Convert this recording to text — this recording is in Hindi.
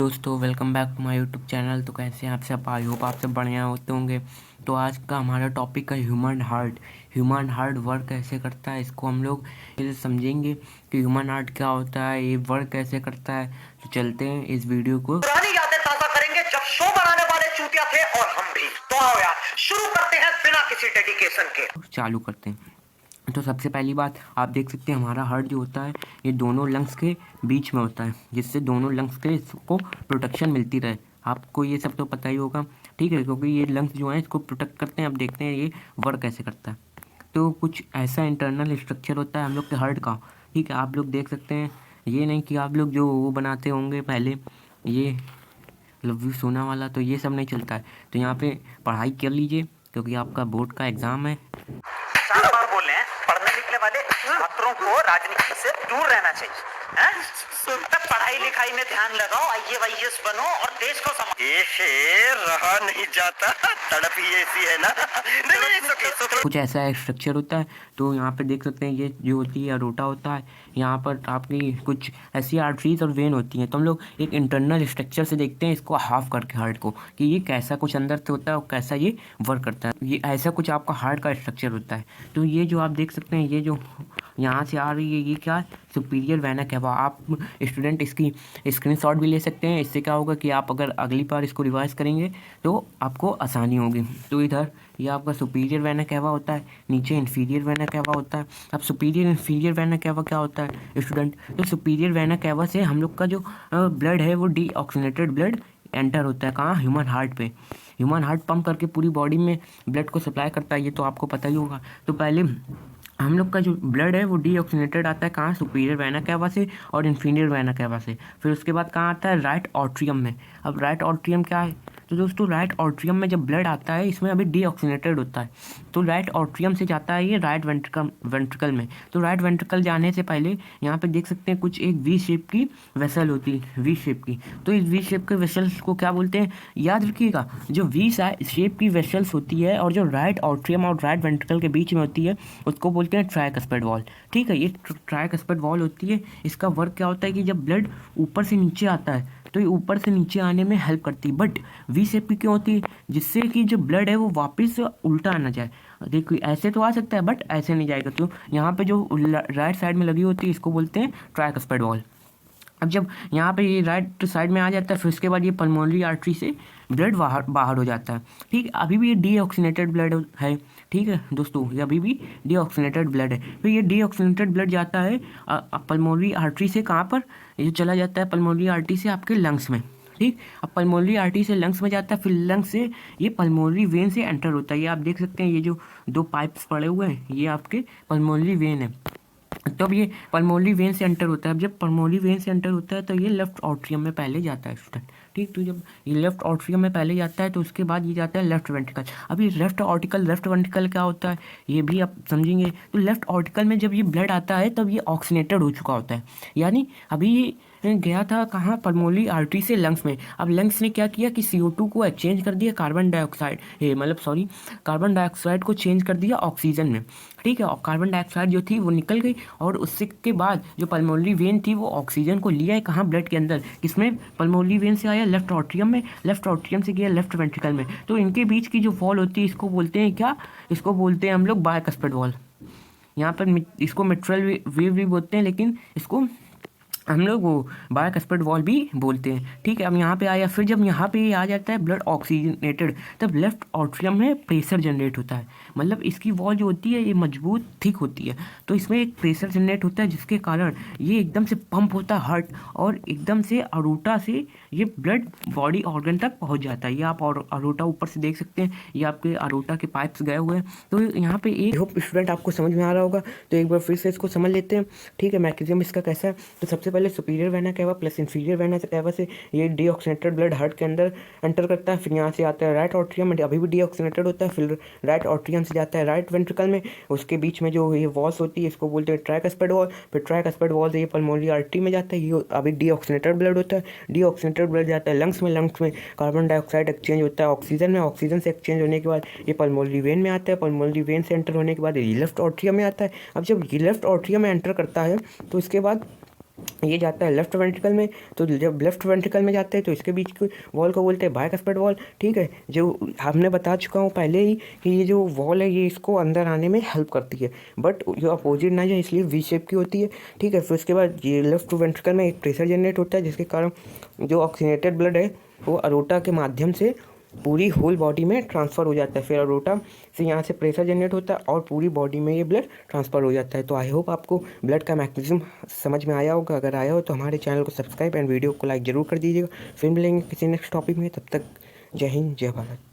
दोस्तों welcome back to my YouTube channel. तो कैसे हैं आप सब? आई होप आप सब बढ़िया होते होंगे। तो आज का हमारा टॉपिक है human heart. Human heart work कैसे करता है, इसको हम लोग इसे समझेंगे कि ह्यूमन हार्ट क्या होता है, ये वर्क कैसे करता है। तो चलते हैं इस वीडियो को। पुरानी यादें ताजा करेंगे जब शो बनाने वाले चूतिया थे और हम भी। तो आओ यार शुरू करते हैं बिना किसी डेडिकेशन के। चालू करते हैं। तो सबसे पहली बात आप देख सकते हैं, हमारा हार्ट जो होता है ये दोनों लंग्स के बीच में होता है, जिससे दोनों लंग्स के इसको प्रोटेक्शन मिलती रहे। आपको ये सब तो पता ही होगा, ठीक है, क्योंकि ये लंग्स जो हैं इसको प्रोटेक्ट करते हैं। अब देखते हैं ये वर्क कैसे करता है। तो कुछ ऐसा इंटरनल स्ट्रक्चर होता है हम लोग के हार्ट का, ठीक है। आप लोग देख सकते हैं, ये नहीं कि आप लोग जो वो बनाते होंगे पहले, ये लव यू सोना वाला, तो ये सब नहीं चलता है। तो यहाँ पे पढ़ाई कर लीजिए क्योंकि आपका बोर्ड का एग्ज़ाम है। 4 बार बोले हैं पढ़ने लिखने वाले छात्रों को राजनीति से दूर रहना चाहिए। पढ़ाई लिखाई में ध्यान लगाओ, IAS बनो और देश को रहा नहीं जाता, तड़प ही ऐसी है ना। नहीं, कुछ ऐसा स्ट्रक्चर होता है। तो यहाँ पे देख सकते हैं, ये जो होती है अरोटा होता है। यहाँ पर आपकी कुछ ऐसी आर्टरीज और वेन होती हैं। तो हम लोग एक इंटरनल स्ट्रक्चर से देखते हैं इसको हाफ करके हार्ट को, कि ये कैसा कुछ अंदर से होता है और कैसा ये वर्क करता है। ये ऐसा कुछ आपका हार्ट का स्ट्रक्चर होता है। तो ये जो आप देख सकते हैं, ये जो यहाँ से आ रही है, ये क्या है? Superior vena cava. आप स्टूडेंट इसकी स्क्रीनशॉट भी ले सकते हैं। इससे क्या होगा कि आप अगर अगली बार इसको रिवाइज करेंगे तो आपको आसानी होगी। तो इधर ये आपका सुपीरियर वेना कैवा होता है, नीचे इन्फीरियर वेना कैवा होता है। अब सुपीरियर इन्फीरियर वेना कैवा क्या होता है स्टूडेंट? तो सुपीरियर वेना कैवा से हम लोग का जो ब्लड है वो डीऑक्सीनेटेड ब्लड एंटर होता है। कहाँ? ह्यूमन हार्ट पे। ह्यूमन हार्ट पंप करके पूरी बॉडी में ब्लड को सप्लाई करता है, ये तो आपको पता ही होगा। तो पहले हम लोग का जो ब्लड है वो डीऑक्सीनेटेड आता है कहाँ? सुपीरियर वेना कैवा से और इन्फीरियर वेना कैवा से। फिर उसके बाद कहाँ आता है? राइट ऑट्रियम में। अब राइट ऑट्रियम क्या है? तो दोस्तों राइट ऑट्रियम में जब ब्लड आता है, इसमें अभी डीऑक्सीनेटेड होता है, तो राइट ऑट्रियम से जाता है ये राइट वेंट्रिकल में। तो राइट वेंट्रिकल जाने से पहले यहाँ पे देख सकते हैं कुछ एक वी शेप की वेसल होती है, वी शेप की। तो इस वी शेप के वेसल्स को क्या बोलते हैं? याद रखिएगा, जो वी शेप की वेसल्स होती है और जो राइट ऑट्रियम और राइट वेंट्रिकल के बीच में होती है, उसको बोलते हैं ट्राइकस्पिड वॉल, ठीक है। ये ट्राइकस्पिड वॉल होती है। इसका वर्क क्या होता है कि जब ब्लड ऊपर से नीचे आता है तो ये ऊपर से नीचे आने में हेल्प करती है। बट वी शेप की क्यों होती है? जिससे कि जो ब्लड है वो वापस उल्टा ना जाए। देखिए ऐसे तो आ सकता है बट ऐसे नहीं जाएगा। तो यहाँ पे जो राइट साइड में लगी होती है इसको बोलते हैं ट्राइकस्पिड वॉल। अब जब यहाँ पे ये राइट साइड में आ जाता है, फिर उसके बाद ये पल्मोनरी आर्टरी से ब्लड बाहर हो जाता है, ठीक है। अभी भी ये डीऑक्सीनेटेड ब्लड है, ठीक है दोस्तों, ये अभी भी डीऑक्सीनेटेड ब्लड है। फिर ये डीऑक्सीनेटेड ब्लड जाता है पल्मोनरी आर्टरी से कहाँ पर? ये चला जाता है पल्मोनरी आर्टरी से आपके लंग्स में, ठीक। अब पल्मोनरी आर्टरी से लंग्स में जाता है, फिर लंग्स से ये पल्मोनरी वेन से एंटर होता है। ये आप देख सकते हैं, ये जो 2 पाइप्स पड़े हुए हैं ये आपके पल्मोनरी वेन है। तब ये पल्मोनरी वेन से एंटर होता है। अब जब पल्मोनरी वेन से एंटर होता है तो ये लेफ्ट ऑट्रियम में पहले जाता है स्टूडेंट, ठीक। तो जब ये लेफ्ट ऑट्रियम में पहले जाता है तो उसके बाद ये जाता है लेफ्ट वेंट्रिकल। अब ये लेफ्ट वेंट्रिकल क्या होता है ये भी आप समझेंगे। तो लेफ्ट ऑर्टिकल में जब ये ब्लड आता है तब ये ऑक्सीनेटेड हो चुका होता है, यानी अभी ये गया था कहाँ? पल्मोनरी आर्टरी से लंग्स में। अब लंग्स ने क्या किया कि CO2 को एक्सचेंज कर दिया कार्बन डाइऑक्साइड को चेंज कर दिया ऑक्सीजन में, ठीक है। और कार्बन डाइऑक्साइड जो थी वो निकल गई और उससे के बाद जो पल्मोनरी वेन थी वो ऑक्सीजन को लिया है कहाँ? ब्लड के अंदर। किसमें? पल्मोनरी वेन से आया लेफ्ट ऑट्रियम में, लेफ्ट ऑट्रियम से गया लेफ्ट वेंट्रिकल में। तो इनके बीच की जो वॉल होती है इसको बोलते हैं क्या? इसको बोलते हैं हम लोग बायकस्पिड वॉल। यहाँ पर इसको मिट्रल वेव भी बोलते हैं, लेकिन इसको हम लोग वो बायकस्पिड वॉल भी बोलते हैं, ठीक है। अब यहाँ पे आया, फिर जब यहाँ पे आ जाता है ब्लड ऑक्सीजनेटेड, तब लेफ्ट ऑट्रियम में प्रेशर जनरेट होता है। मतलब इसकी वॉल जो होती है ये मजबूत थिक होती है, तो इसमें एक प्रेशर जनरेट होता है जिसके कारण ये एकदम से पंप होता है हार्ट, और एकदम से अरोटा से ये ब्लड बॉडी ऑर्गन तक पहुँच जाता है। ये आप और अरोटा ऊपर से देख सकते हैं, ये आपके अरोटा के पाइप्स गए हुए हैं। तो यहाँ पे एक होप स्टूडेंट आपको समझ में आ रहा होगा, तो एक बार फिर से इसको समझ लेते हैं, ठीक है। मैकेनिज्म इसका कैसा है? तो सबसे पहले superior vena cava plus inferior vena cava से ये डीऑक्सीनेटेड ब्लड हार्ट के अंदर एंटर करता है। फिर यहाँ से आता है राइट ऑट्रियम में, अभी भी डीऑक्सीनेटेड होता है। फिर राइट ऑट्रियम से जाता है राइट वेंट्रिकल में, उसके बीच में जो ये वॉल्स होती है इसको बोलते हैं ट्राइकस्पिड वॉल। फिर ट्राइकस्पिड वॉल से ये पल्मोनरी आर्टरी में जाता है, ये अभी डीऑक्सीनेटेड ब्लड होता है। डीऑक्सीनेटेड ब्लड जाता है लंग्स में कार्बन डाइऑक्साइड एक्सचेंज होता है ऑक्सीजन में, ऑक्सीजन से एक्सचेंज होने के बाद ये पल्मोनरी वेन में आता है। पल्मोनरी वेन से एंटर होने के बाद ये लेफ्ट ऑट्रियम में आता है। अब जब ये लेफ्ट ऑट्रियम में एंटर करता है तो इसके बाद ये जाता है लेफ्ट वेंट्रिकल में। तो जब लेफ्ट वेंट्रिकल में जाते हैं तो इसके बीच की वॉल को बोलते हैं बाइकस्पिड वॉल, ठीक है। जो हमने बता चुका हूँ पहले ही कि ये जो वॉल है ये इसको अंदर आने में हेल्प करती है, बट जो अपोजिट ना है इसलिए वी शेप की होती है, ठीक है। फिर उसके बाद ये लेफ्ट वेंट्रिकल में एक प्रेशर जनरेट होता है जिसके कारण जो ऑक्सीजनेटेड ब्लड है वो अरोटा के माध्यम से पूरी होल बॉडी में ट्रांसफ़र हो जाता है। फिर अरोटा से यहाँ से प्रेशर जनरेट होता है और पूरी बॉडी में ये ब्लड ट्रांसफ़र हो जाता है। तो आई होप आपको ब्लड का मैकेनिज्म समझ में आया होगा। अगर आया हो तो हमारे चैनल को सब्सक्राइब एंड वीडियो को लाइक ज़रूर कर दीजिएगा। फिर मिलेंगे किसी नेक्स्ट टॉपिक में, तब तक जय हिंद जय भारत।